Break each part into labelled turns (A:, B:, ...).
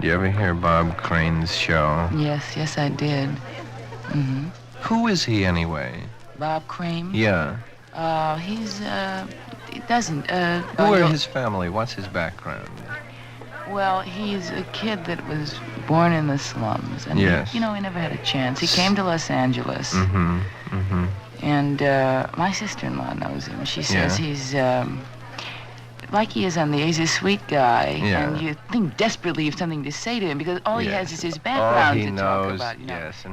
A: Do you ever hear Bob Crane's show?
B: Yes, I did. Mm-hmm.
A: Who is he, anyway?
B: Bob Crane?
A: Yeah.
B: He doesn't,
A: Who are his family? What's his background?
B: Well, he's a kid that was born in the slums. And
A: yes.
B: he never had a chance. He came to Los Angeles.
A: Mm-hmm, mm-hmm.
B: And my sister-in-law knows him. She says he's, like he is on the He's a sweet guy.
A: Yeah.
B: And you think desperately of something to say to him because all he has is his background to talk about,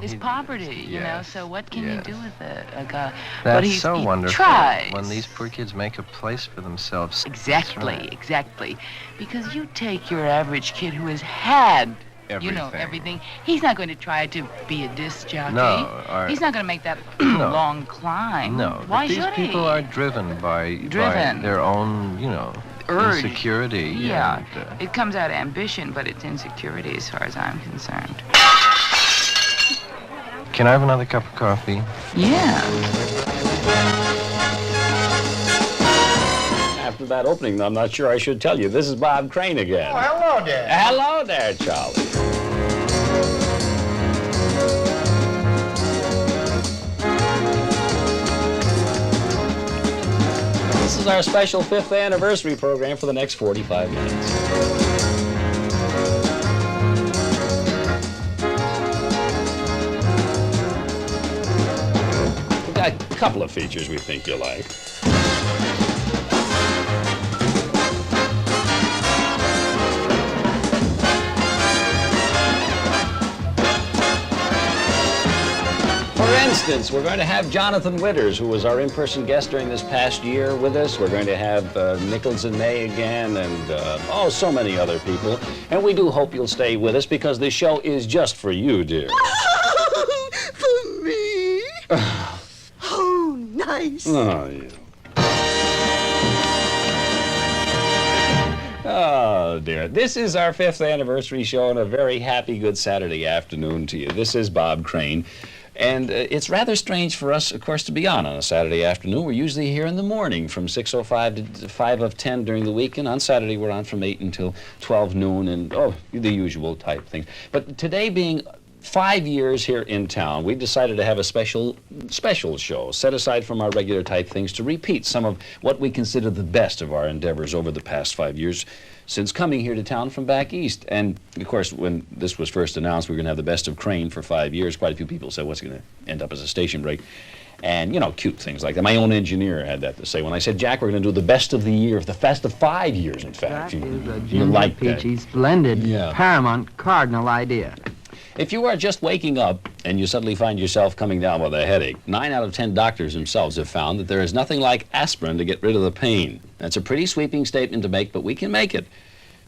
B: his poverty, so what can you do with a guy?
A: That's so
B: he
A: wonderful
B: tries.
A: when these poor kids make a place for themselves.
B: Exactly, exactly. Because you take your average kid who has had everything. He's not going to try to be a disc jockey.
A: No.
B: He's not going to make that long climb.
A: No.
B: Why should he?
A: These people are driven by their own,
B: urge.
A: Insecurity.
B: Yeah. It comes out of ambition, but it's insecurity as far as I'm concerned.
A: Can I have another cup of coffee?
B: Yeah.
C: After that opening, I'm not sure I should tell you. This is Bob Crane again.
D: Oh, hello there.
C: Hello there, Charlie. This is our special 5th anniversary program for the next 45 minutes. We've got a couple of features we think you'll like. For instance, we're going to have Jonathan Winters, who was our in-person guest during this past year, with us. We're going to have Nichols and May again, and so many other people. And we do hope you'll stay with us because this show is just for you, dear.
D: For me? Oh, nice.
C: Oh, yeah. Oh, dear. This is our 5th anniversary show, and a very happy, good Saturday afternoon to you. This is Bob Crane. And it's rather strange for us, of course, to be on a Saturday afternoon. We're usually here in the morning from 6:05 to 5:10 during the weekend. On Saturday, we're on from 8 until 12 noon and, the usual type things. But today being 5 years here in town, we decided to have a special show set aside from our regular type things to repeat some of what we consider the best of our endeavors over the past 5 years since coming here to town from back east. And, of course, when this was first announced, we were going to have the best of Crane for 5 years. Quite a few people said, what's going to end up as a station break? And, cute things like that. My own engineer had that to say. When I said, Jack, we're going to do the best of the year, the best of 5 years, in fact.
E: That is a
C: you like
E: peachy, splendid, paramount, cardinal idea.
C: If you are just waking up and you suddenly find yourself coming down with a headache, 9 out of 10 doctors themselves have found that there is nothing like aspirin to get rid of the pain. That's a pretty sweeping statement to make, but we can make it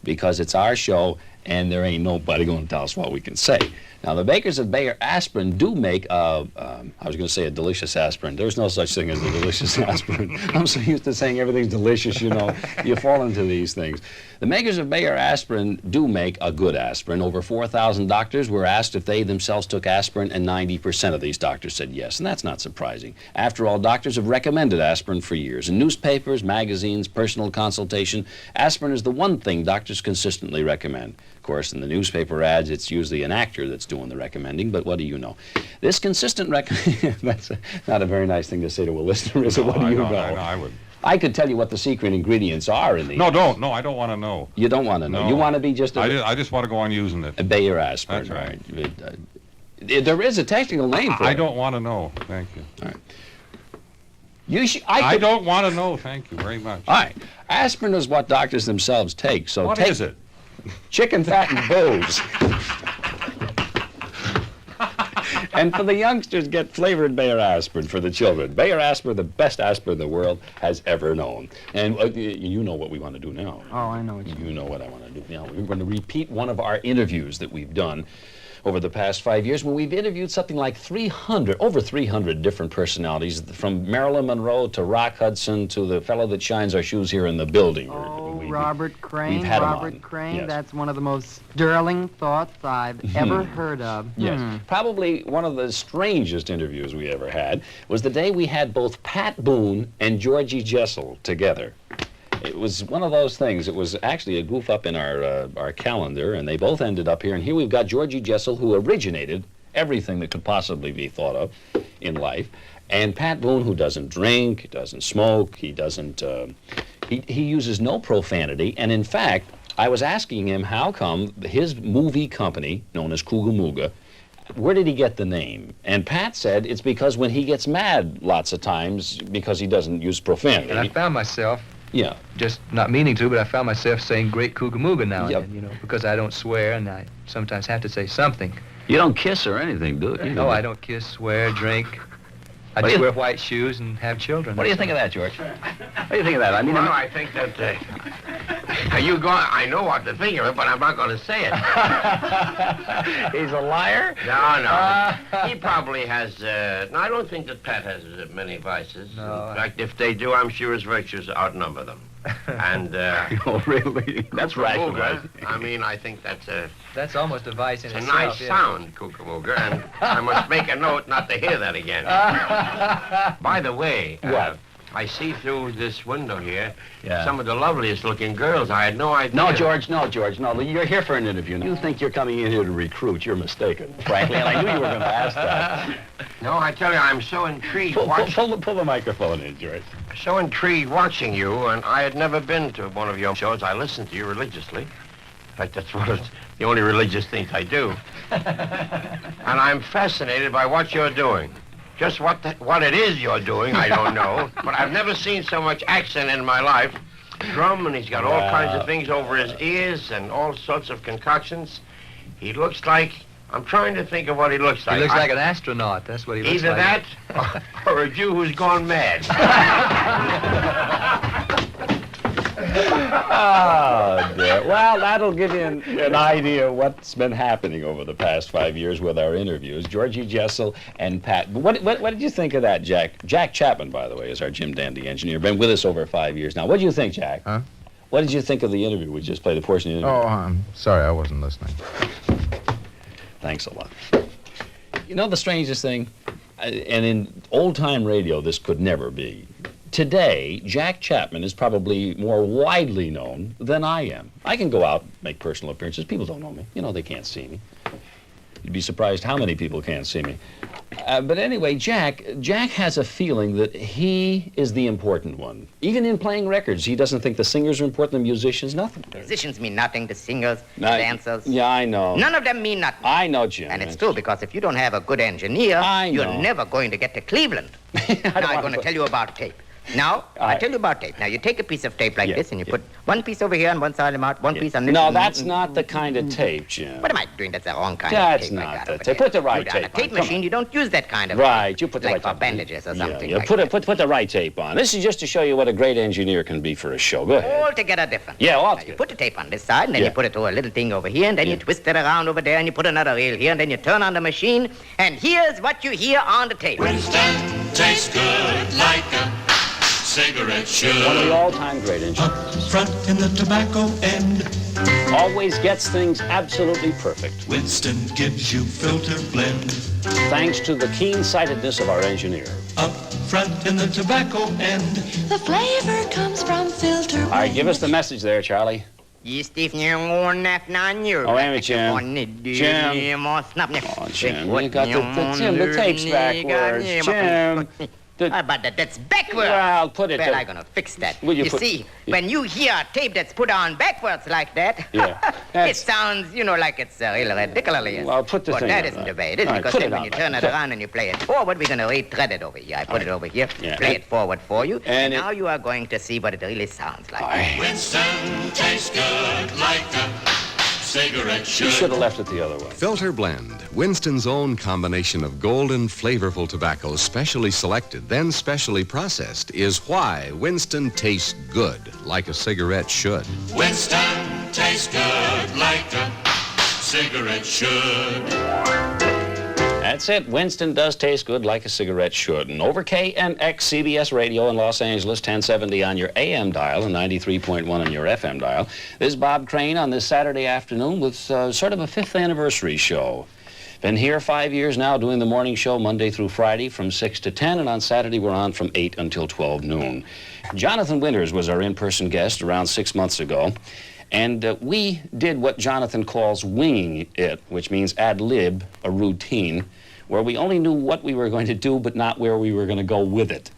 C: because it's our show and there ain't nobody going to tell us what we can say. Now, the makers of Bayer aspirin do make, I was going to say a delicious aspirin. There's no such thing as a delicious aspirin. I'm so used to saying everything's delicious, you fall into these things. The makers of Bayer aspirin do make a good aspirin. Over 4,000 doctors were asked if they themselves took aspirin, and 90% of these doctors said yes, and that's not surprising. After all, doctors have recommended aspirin for years. In newspapers, magazines, personal consultation, aspirin is the one thing doctors consistently recommend. Of course, in the newspaper ads, it's usually an actor that's doing the recommending, but what do you know? This consistent that's not a very nice thing to say to a listener, is it? What do you know?
F: I would.
C: I could tell you what the secret ingredients are in these.
F: No, don't. No, I don't want to know.
C: You don't want to know.
F: No.
C: You want to be just
F: I just want to go on using it.
C: A Bayer aspirin.
F: That's right.
C: There is a technical name for it.
F: I don't want to know. Thank you.
C: All right.
F: I don't want to know. Thank you very much.
C: All right. Aspirin is what doctors themselves take. So
F: what is it?
C: Chicken fat and booze. And for the youngsters, get flavored Bayer aspirin for the children. Bayer aspirin, the best aspirin the world has ever known. And you know what we want to do now.
E: Oh, I know what
C: you know what I want to do now. We're going to repeat one of our interviews that we've done over the past 5 years, when we've interviewed something like over 300 different personalities, from Marilyn Monroe to Rock Hudson to the fellow that shines our shoes here in the building.
E: Oh, Robert Crane.
C: We've had
E: Robert Crane,
C: yes.
E: That's one of the most sterling thoughts I've ever heard of.
C: Yes. Probably one of the strangest interviews we ever had was the day we had both Pat Boone and Georgie Jessel together. It was one of those things. It was actually a goof up in our calendar, and they both ended up here. And here we've got Georgie Jessel, who originated everything that could possibly be thought of in life, and Pat Boone, who doesn't drink, he doesn't smoke, he doesn't, he uses no profanity. And in fact, I was asking him how come his movie company, known as Coogamooga, where did he get the name? And Pat said it's because when he gets mad lots of times, because he doesn't use profanity.
G: And I found myself,
C: yeah,
G: just not meaning to, but I found myself saying great Coogamooga now
C: Yep.
G: and then, you know, because I don't swear and I sometimes have to say something.
C: You don't kiss or anything, do you?
G: No, I don't kiss, swear, drink. I just wear white shoes and have children.
C: What do you think of that, George? What do you think of that? I mean,
H: Well, I think that I know what to think of it, but I'm not going to say it.
C: he's a liar?
H: No. He probably has. No, I don't think that Pat has many vices.
G: No,
H: In fact, if they do, I'm sure his virtues outnumber them. And
C: Oh, really? That's
H: Coogamooga,
C: right.
H: I mean, I think
G: That's almost a vice in
H: it's a
G: itself.
H: nice
G: yeah.
H: sound, Coogamooga, and I must make a note not to hear that again. By the way,
C: What?
H: I see through this window here
C: Yeah.
H: some of the loveliest looking girls. I had no idea.
C: No, George, no. You're here for an interview. You think you're coming in here to recruit. You're mistaken, frankly, and I knew you were going to ask that.
H: No, I tell you, I'm so intrigued
C: Pull the microphone in, George.
H: so intrigued watching you, and I had never been to one of your shows. I listened to you religiously. In fact, that's one of the only religious things I do. And I'm fascinated by what you're doing. Just what it is you're doing, I don't know. But I've never seen so much accent in my life. Drum, and he's got all kinds of things over his ears and all sorts of concoctions. He looks like... I'm trying to think of what he looks like.
G: He looks like an astronaut. That's what he looks
H: Either
G: like.
H: that or a Jew who's gone mad.
C: Oh, dear. Well, that'll give you an idea of what's been happening over the past 5 years with our interviews. Georgie Jessel and Pat. What did you think of that, Jack? Jack Chapman, by the way, is our Jim Dandy engineer. Been with us over 5 years now. What did you think, Jack?
I: Huh?
C: What did you think of the interview? We just played a portion of the interview.
I: Oh, I'm sorry, I wasn't listening.
C: Thanks a lot. You know the strangest thing? And in old-time radio, this could never be. Today, Jack Chapman is probably more widely known than I am. I can go out, make personal appearances. People don't know me. You know, they can't see me. You'd be surprised how many people can't see me. But anyway, Jack has a feeling that he is the important one. Even in playing records, he doesn't think the singers are important, the musicians, nothing.
J: Musicians mean nothing, the singers, dancers.
C: Yeah, I know.
J: None of them mean nothing.
C: I know, Jim.
J: And it's true, because if you don't have a good engineer, you're never going to get to Cleveland. Now I'm going to tell you about tape. Now, I tell you about tape. Now, you take a piece of tape like this, and you put one piece over here on one side of the mouth, one piece on this.
C: No, that's not the kind of tape, Jim.
J: What am I doing? That's the wrong kind
C: That's
J: of tape.
C: not the tape. Put the right tape on.
J: On a tape machine, you don't use that kind of
C: Right, you put the
J: like
C: right
J: for
C: tape on.
J: bandages or something
C: Yeah,
J: like
C: put
J: that.
C: put the right tape on. This is just to show you what a great engineer can be for a show. Go ahead.
J: Altogether different.
C: Yeah,
J: Now, you put the tape on this side, and then you put it to a little thing over here, and then you twist it around over there, and you put another reel here, and then you turn on the machine, and here's what you hear on the tape.
K: Winston tastes good like a cigarette should.
C: One of the all-time great engineers.
K: Up front in the tobacco end.
C: Always gets things absolutely perfect.
K: Winston gives you filter blend.
C: Thanks to the keen-sightedness of our engineer.
K: Up front in the tobacco end.
L: The flavor comes from filter blend.
C: All right, give us the message there, Charlie.
J: Yes, Steve, you're on that 9 years.
C: Oh, wait a minute, Jim. Oh, Jim, you got the tape's backwards. Jim.
J: But that's backwards.
C: Well, put it.
J: Well, I'm gonna fix that.
C: Will you
J: see, when you hear a tape that's put on backwards like that, it sounds, like it's really ridiculous.
C: Well, put the
J: but
C: thing
J: that
C: on,
J: isn't
C: right.
J: the way it is,
C: All right,
J: because
C: put
J: then
C: it
J: when
C: on.
J: you turn it around and you play it forward, we're gonna re-thread it over here. I put it over here,
C: Yeah.
J: play it forward for you,
C: And
J: now you are going to see what it really sounds like.
K: Winston tastes good like a cigarette
C: You
K: should.
C: should have left it the other way.
M: Filter Blend, Winston's own combination of golden, flavorful tobacco, specially selected, then specially processed, is why Winston tastes good, like a cigarette should.
K: Winston tastes good like a cigarette should.
C: That's it. Winston does taste good like a cigarette should. And over KNX CBS Radio in Los Angeles, 1070 on your AM dial and 93.1 on your FM dial. This is Bob Crane on this Saturday afternoon with sort of a 5th anniversary show. Been here 5 years now doing the morning show Monday through Friday from 6 to 10, and on Saturday we're on from 8 until 12 noon. Jonathan Winters was our in-person guest around 6 months ago, and we did what Jonathan calls winging it, which means ad lib, a routine, where we only knew what we were going to do but not where we were going to go with it.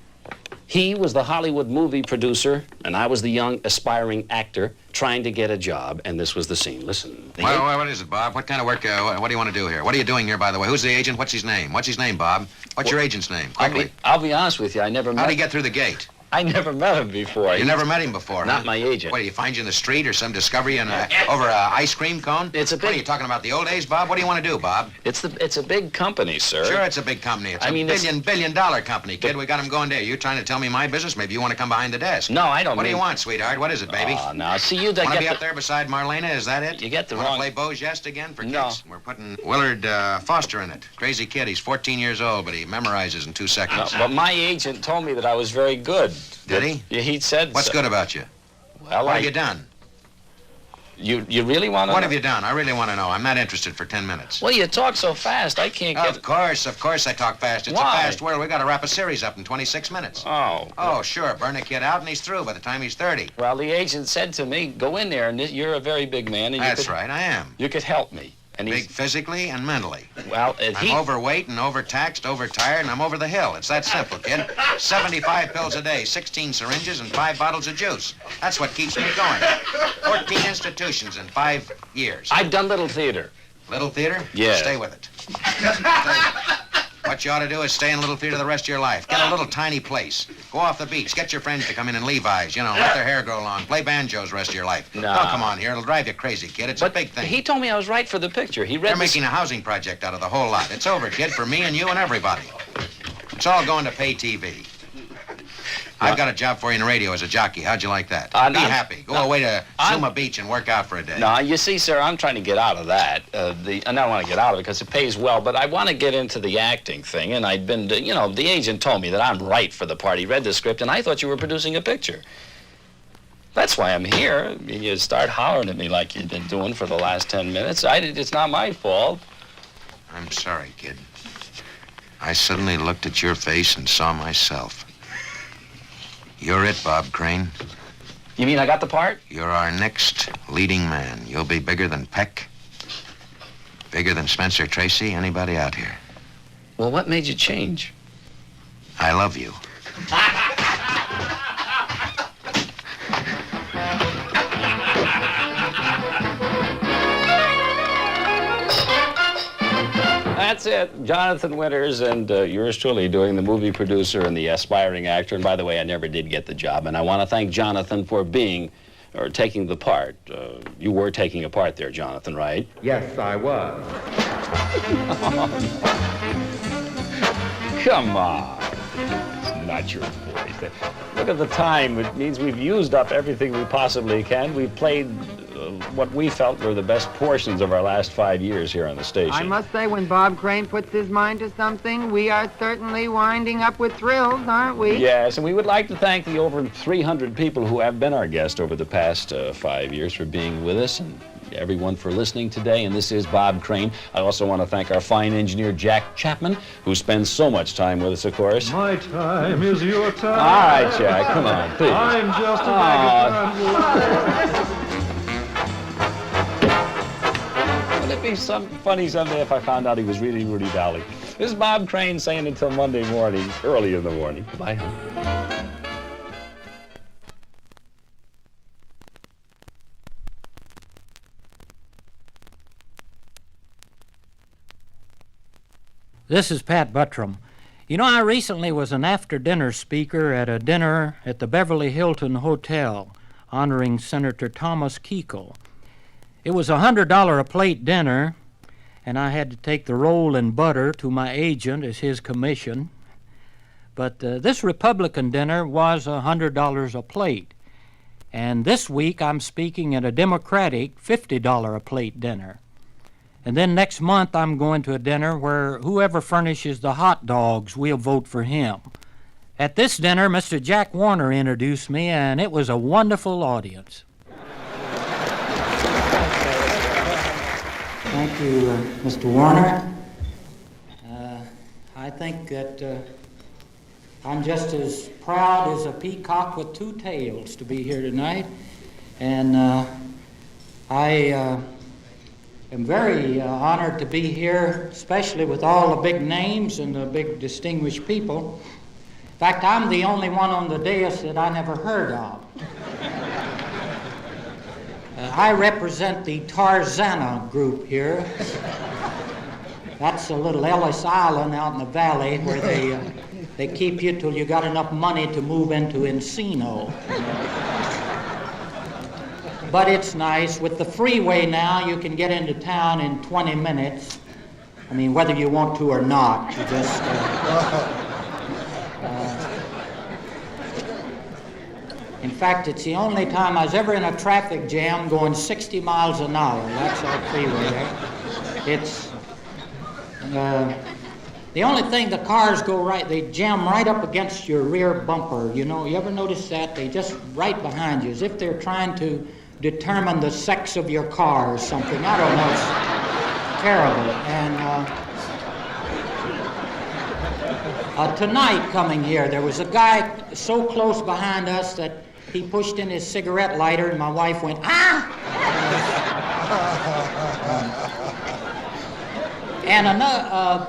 C: He was the Hollywood movie producer, and I was the young, aspiring actor trying to get a job, and this was the scene. Listen.
N: Well, what is it, Bob? What kind of work, what do you want to do here? What are you doing here, by the way? Who's the agent? What's his name? What's his name, Bob? What's your agent's name? Quickly.
C: I'll be honest with you, I never met...
N: How'd he get through the gate?
C: I never met him before.
N: You never met him before,
C: Not
N: huh?
C: my agent.
N: What, did he find you in the street or some discovery over a ice cream cone?
C: It's a big...
N: What, are you talking about the old days, Bob? What do you want to do, Bob?
C: It's a big company, sir.
N: Sure, it's a big company. It's a billion-dollar company, kid. We got him going there. You trying to tell me my business? Maybe you want to come behind the desk.
C: No, I don't
N: What do you want, sweetheart? What is it, baby?
C: Oh, no. See, you...
N: Want to be up there beside Marlena? Is that it?
C: You get the
N: Want
C: wrong...
N: to play Beau Geste again for
C: No.
N: kicks? We're putting Willard Foster in it. Crazy kid. He's 14 years old, but he memorizes in 2 seconds.
C: No, but my agent told me that I was very good.
N: Did he?
C: Yeah, he said
N: What's
C: so.
N: good about you?
C: Well,
N: What have you done?
C: You really want to
N: What
C: know?
N: have you done? I really want to know. I'm not interested for 10 minutes.
C: Well, you talk so fast, I can't get...
N: Of course I talk fast. It's
C: Why?
N: a fast world. We got to wrap a series up in 26 minutes.
C: Oh.
N: Oh, sure. Burn a kid out and he's through by the time he's 30.
C: Well, the agent said to me, go in there, and you're a very big man, and
N: That's right, I am.
C: You could help me. And
N: Big physically and mentally.
C: Well,
N: I'm overweight and overtaxed, overtired, and I'm over the hill. It's that simple, kid. 75 pills a day, 16 syringes, and 5 bottles of juice. That's what keeps me going. 14 institutions in 5 years.
C: I've done little theater.
N: Little theater?
C: Yeah.
N: Stay with it. What you ought to do is stay in Little Theater the rest of your life. Get a little tiny place. Go off the beach. Get your friends to come in Levi's. You know, let their hair grow long. Play banjos the rest of your life.
C: No.
N: Don't come on here. It'll drive you crazy, kid. It's a big thing.
C: He told me I was right for the picture. He read
N: They're making a housing project out of the whole lot. It's over, kid, for me and you and everybody. It's all going to pay TV. I've got a job for you in the radio as a jockey. How'd you like that? Be happy. Go away to Zuma Beach and work out for a day.
C: No, you see, sir, I'm trying to get out of that. I don't want to get out of it because it pays well, but I want to get into the acting thing, and I'd been, the agent told me that I'm right for the part. He read the script, and I thought you were producing a picture. That's why I'm here. I mean, you start hollering at me like you've been doing for the last 10 minutes. It's not my fault.
N: I'm sorry, kid. I suddenly looked at your face and saw myself. You're it, Bob Crane.
C: You mean I got the part?
N: You're our next leading man. You'll be bigger than Peck, bigger than Spencer Tracy, anybody out here.
C: Well, what made you change?
N: I love you.
C: That's it. Jonathan Winters and yours truly doing the movie producer and the aspiring actor. And by the way, I never did get the job. And I want to thank Jonathan for taking the part. You were taking a part there, Jonathan, right?
O: Yes, I was.
C: Come on. It's not your voice. Look at the time. It means we've used up everything we possibly can. We've played what we felt were the best portions of our last 5 years here on the station.
E: I must say, when Bob Crane puts his mind to something, we are certainly winding up with thrills, aren't we?
C: Yes, and we would like to thank the over 300 people who have been our guests over the past 5 years for being with us, and everyone for listening today. And this is Bob Crane. I also want to thank our fine engineer, Jack Chapman, who spends so much time with us, of course.
P: My time is your time.
C: All right, Jack, come on, please.
P: I'm just a beggar.
C: Wouldn't it be funny someday if I found out he was really Rudy Valley? This is Bob Crane saying until Monday morning, early in the morning. Goodbye, hon.
Q: This is Pat Buttram. You know, I recently was an after-dinner speaker at a dinner at the Beverly Hilton Hotel honoring Senator Thomas Kuchel. It was a $100 a plate dinner, and I had to take the roll and butter to my agent as his commission. But this Republican dinner was $100 a plate. And this week I'm speaking at a Democratic $50 a plate dinner. And then next month I'm going to a dinner where whoever furnishes the hot dogs, we'll vote for him. At this dinner, Mr. Jack Warner introduced me, and it was a wonderful audience.
E: Thank you, Mr. Warner.
Q: think that I'm just as proud as a peacock with two tails to be here tonight. And I am very honored to be here, especially with all the big names and the big distinguished people. In fact, I'm the only one on the dais that I never heard of. I represent the Tarzana group here. That's a little Ellis Island out in the valley where they keep you till you got enough money to move into Encino. But it's nice. With the freeway now, you can get into town in 20 minutes. I mean, whether you want to or not. You just... in fact, it's the only time I was ever in a traffic jam going 60 miles an hour. That's our freeway there. It's... the only thing, the cars go right, they jam right up against your rear bumper. You know, you ever notice that? They just right behind you, as if they're trying to determine the sex of your car or something. I don't know, it's terrible. And tonight coming here, there was a guy so close behind us that he pushed in his cigarette lighter and my wife went, ah! And another,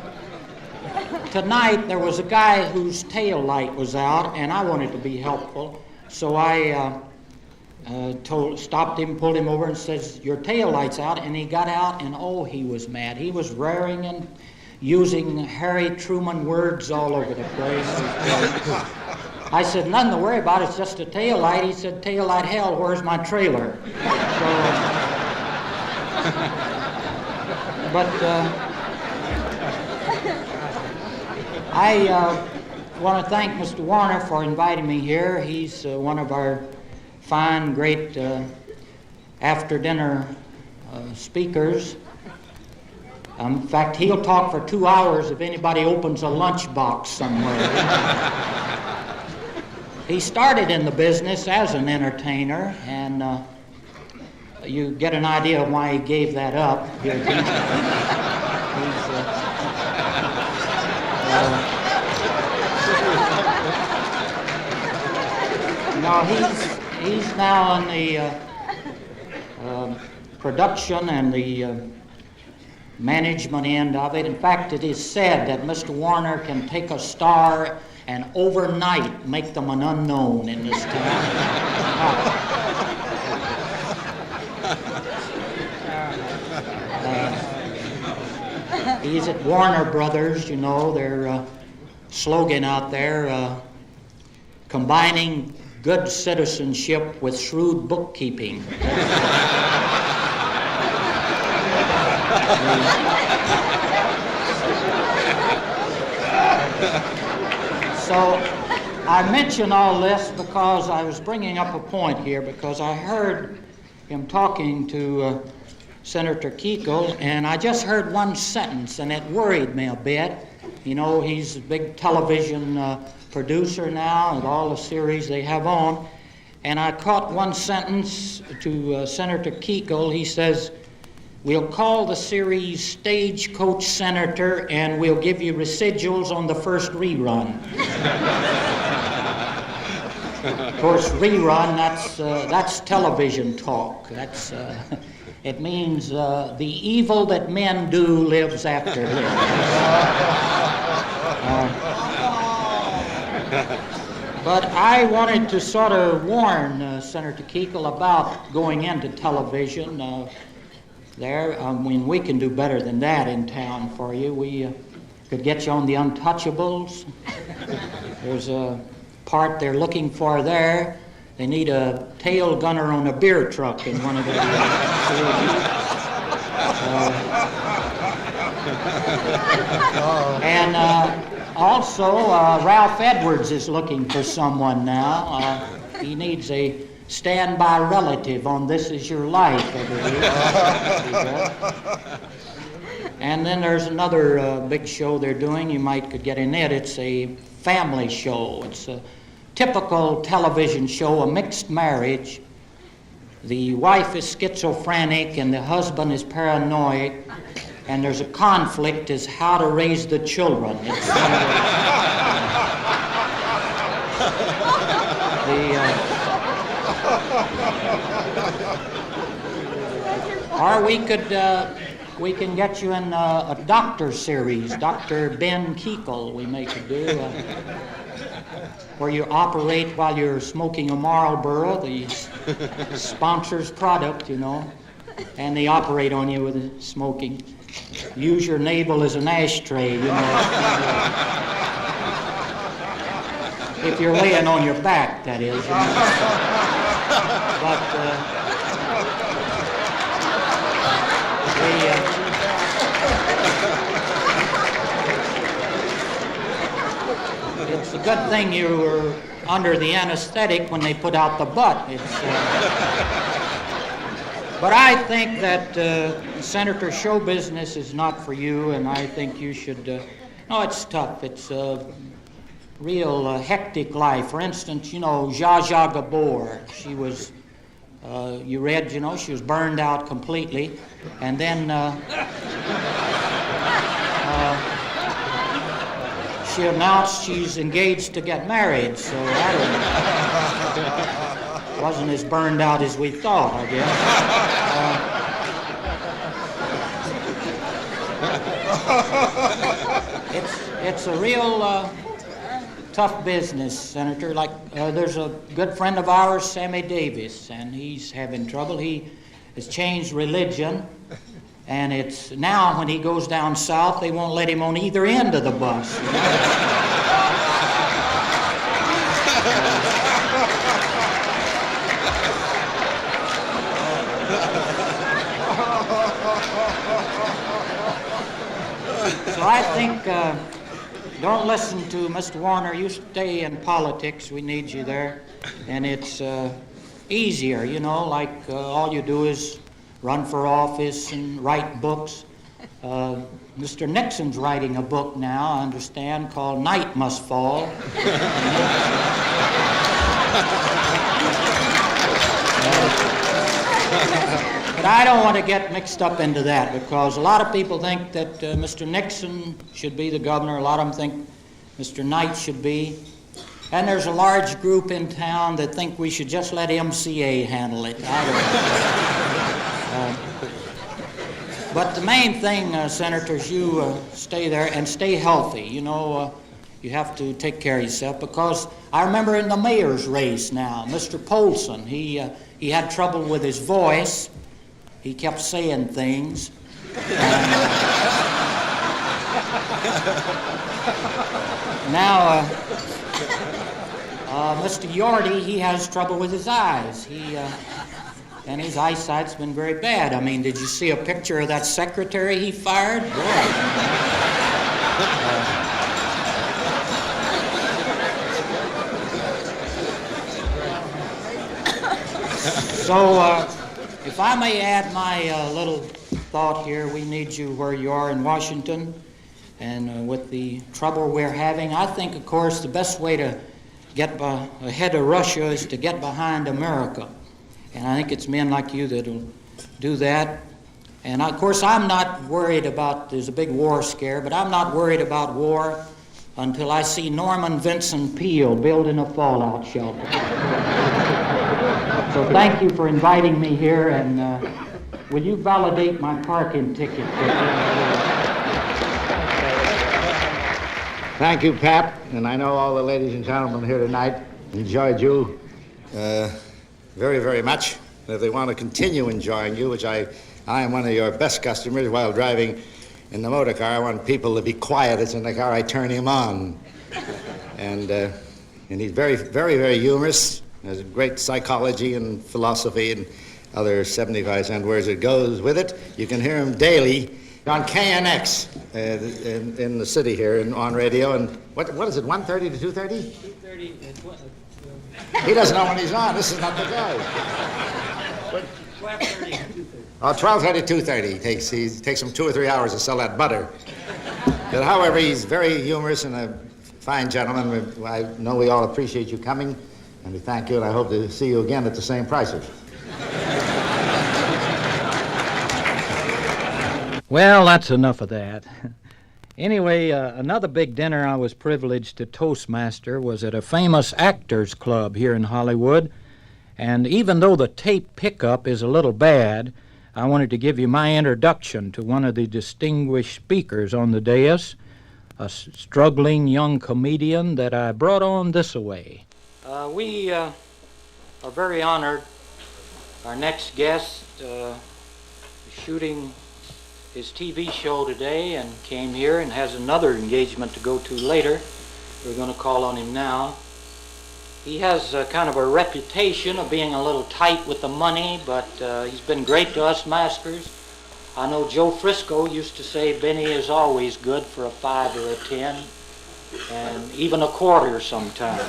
Q: tonight there was a guy whose tail light was out, and I wanted to be helpful, so I stopped him, pulled him over, and says, "Your tail light's out." And he got out, and oh, he was mad. He was raring and using Harry Truman words all over the place. I said, "Nothing to worry about. It's just a tail light." He said, "Tail light hell, where's my trailer?" I want to thank Mr. Warner for inviting me here. He's one of our fine, great after-dinner speakers. In fact, he'll talk for 2 hours if anybody opens a lunchbox somewhere. He started in the business as an entertainer, and you get an idea of why he gave that up. He's now on the production and the management end of it. In fact, it is said that Mr. Warner can take a star and overnight make them an unknown in this town. He's at Warner Brothers, you know, their slogan out there, combining good citizenship with shrewd bookkeeping. So I mention all this because I was bringing up a point here, because I heard him talking to Senator Kuechel, and I just heard one sentence, and it worried me a bit. You know, he's a big television producer now, and all the series they have on. And I caught one sentence to Senator Kuechel. He says, "We'll call the series Stagecoach Senator, and we'll give you residuals on the first rerun." Of course, rerun, that's television talk. That's it means the evil that men do lives after this. But I wanted to sort of warn Senator Kuechel about going into television. I mean, we can do better than that in town for you. We could get you on the Untouchables. There's a part they're looking for there. They need a tail gunner on a beer truck in one of the and also Ralph Edwards is looking for someone now. He needs a standby relative on This Is Your Life every week. And then there's another big show they're doing. You could get in it. It's a family show. It's a typical television show, a mixed marriage. The wife is schizophrenic and the husband is paranoid, and there's a conflict as how to raise the children. It's or we can get you in a doctor series, Dr. Ben Keekle, we may could do, where you operate while you're smoking a Marlboro, the sponsor's product, you know, and they operate on you with the smoking. Use your navel as an ashtray, you know. If you're laying on your back, that is. You know. But it's a good thing you were under the anesthetic when they put out the butt. But I think that, Senator, show business is not for you, and I think you should... no, it's tough. It's a real hectic life. For instance, you know, Zsa Zsa Gabor, she was... you read, you know, she was burned out completely, and then she announced she's engaged to get married, so I don't know. Wasn't as burned out as we thought, I guess. It's a real tough business, Senator. Like, there's a good friend of ours, Sammy Davis, and he's having trouble. He has changed religion, and it's now when he goes down south, they won't let him on either end of the bus. You know? So I think, don't listen to Mr. Warner. You stay in politics. We need you there. And it's easier, you know, like all you do is run for office and write books. Mr. Nixon's writing a book now, I understand, called Night Must Fall. But I don't want to get mixed up into that, because a lot of people think that Mr. Nixon should be the governor. A lot of them think Mr. Knight should be. And there's a large group in town that think we should just let MCA handle it. I don't know. But the main thing, Senators, you stay there and stay healthy. You know, you have to take care of yourself, because I remember in the mayor's race now, Mr. Polson, he had trouble with his voice. He kept saying things. Now, Mr. Yorty, he has trouble with his eyes. And his eyesight's been very bad. I mean, did you see a picture of that secretary he fired? So, if I may add my little thought here, we need you where you are in Washington, and with the trouble we're having, I think, of course, the best way to get ahead of Russia is to get behind America. And I think it's men like you that'll do that. And, of course, I'm not worried about, there's a big war scare, but I'm not worried about war until I see Norman Vincent Peale building a fallout shelter. So thank you for inviting me here, and will you validate my parking ticket?
O: Thank you, Pat, and I know all the ladies and gentlemen here tonight enjoyed you very, very much. And if they want to continue enjoying you, which I am one of your best customers while driving in the motor car, I want people to be quiet as in the car I turn him on. And he's very, very, very humorous. There's great psychology and philosophy and other 75-cent words that goes with it. You can hear him daily on KNX in the city here on radio. And what is it, 1:30 to 2:30? 2:30. He doesn't know when he's on. This is not the guy. 12:30 to 2:30. Oh, 12:30 to 2:30. He takes him 2 or 3 hours to sell that butter. But however, he's very humorous and a fine gentleman. I know we all appreciate you coming. And we thank you, and I hope to see you again at the same prices.
Q: Well, that's enough of that. Anyway, another big dinner I was privileged to toastmaster was at a famous actors club here in Hollywood. And even though the tape pickup is a little bad, I wanted to give you my introduction to one of the distinguished speakers on the dais, a struggling young comedian that I brought on this-a-way. We are very honored. Our next guest is shooting his TV show today and came here and has another engagement to go to later. We're going to call on him now. He has kind of a reputation of being a little tight with the money, but he's been great to us maskers. I know Joe Frisco used to say Benny is always good for a 5 or a 10, and even a quarter sometimes.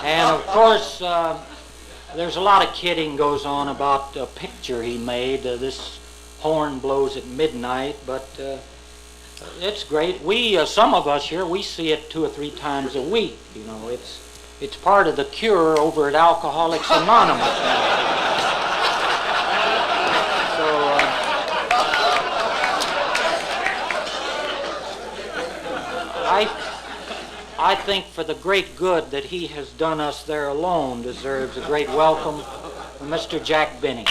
Q: And of course, there's a lot of kidding goes on about a picture he made. This horn blows at midnight, but it's great. We, some of us here, we see it 2 or 3 times a week. You know, it's part of the cure over at Alcoholics Anonymous. I think for the great good that he has done us there alone deserves a great welcome from Mr. Jack Benny.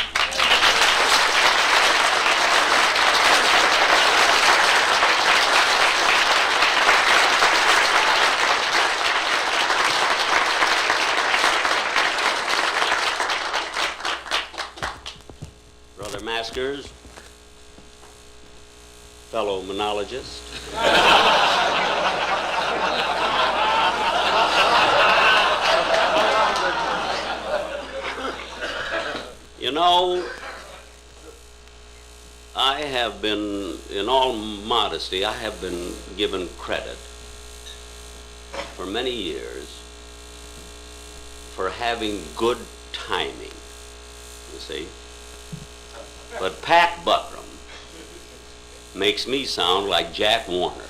R: Brother Maskers, fellow monologist. You know, I have been, in all modesty, I have been given credit for many years for having good timing, you see. But Pat Buttram makes me sound like Jack Warner.